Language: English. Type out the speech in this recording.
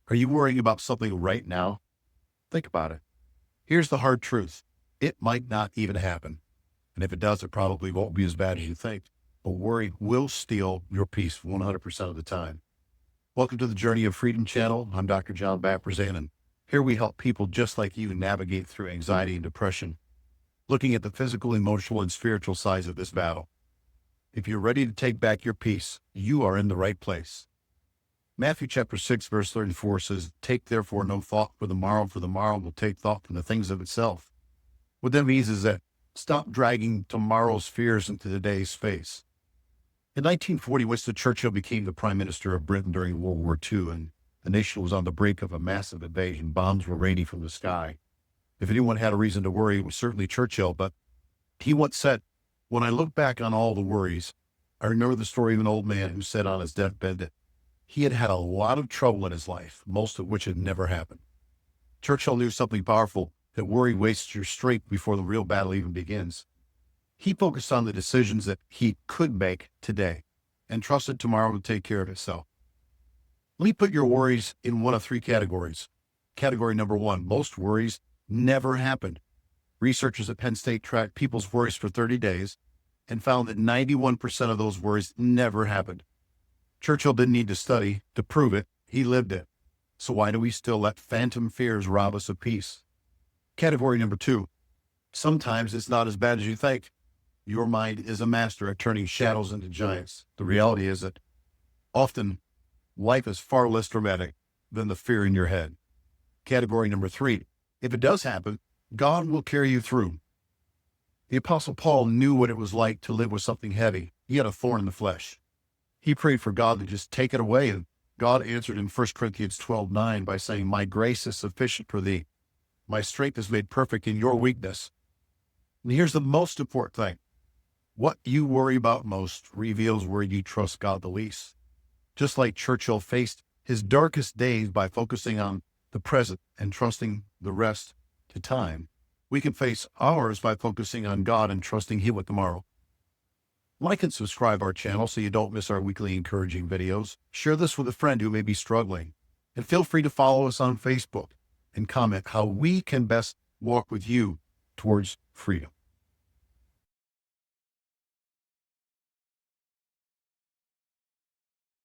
Are you worrying about something right now? Think about it. Here's the hard truth. It might not even happen. And if it does, it probably won't be as bad as you think. But worry will steal your peace 100% of the time. Welcome to the Journey of Freedom channel. I'm Dr. John Vaprezsan, and here we help people just like you navigate through anxiety and depression, looking at the physical, emotional, and spiritual sides of this battle. If you're ready to take back your peace, you are in the right place. Matthew chapter 6, verse 34 says, "Take therefore no thought for the morrow will take thought for the things of itself." What that means is that stop dragging tomorrow's fears into today's space. In 1940, Winston Churchill became the Prime Minister of Britain during World War II, and the nation was on the brink of a massive invasion. Bombs were raining from the sky. If anyone had a reason to worry, it was certainly Churchill, but he once said, "When I look back on all the worries, I remember the story of an old man who said on his deathbed that he had had a lot of trouble in his life, most of which had never happened." Churchill knew something powerful, that worry wastes your strength before the real battle even begins. He focused on the decisions that he could make today and trusted tomorrow to take care of itself. Let me put your worries in one of three categories. Category number one, most worries never happened. Researchers at Penn State tracked people's worries for 30 days and found that 91% of those worries never happened. Churchill didn't need to study to prove it. He lived it. So why do we still let phantom fears rob us of peace? Category number two, sometimes it's not as bad as you think. Your mind is a master at turning shadows into giants. The reality is that often life is far less dramatic than the fear in your head. Category number three, if it does happen, God will carry you through. The Apostle Paul knew what it was like to live with something heavy. He had a thorn in the flesh. He prayed for God to just take it away, and God answered in 1 Corinthians 12:9 by saying, "My grace is sufficient for thee. My strength is made perfect in your weakness." And here's the most important thing. What you worry about most reveals where you trust God the least. Just like Churchill faced his darkest days by focusing on the present and trusting the rest to time, we can face ours by focusing on God and trusting Him with tomorrow. Like and subscribe our channel so you don't miss our weekly encouraging videos. Share this with a friend who may be struggling. And feel free to follow us on Facebook and comment how we can best walk with you towards freedom.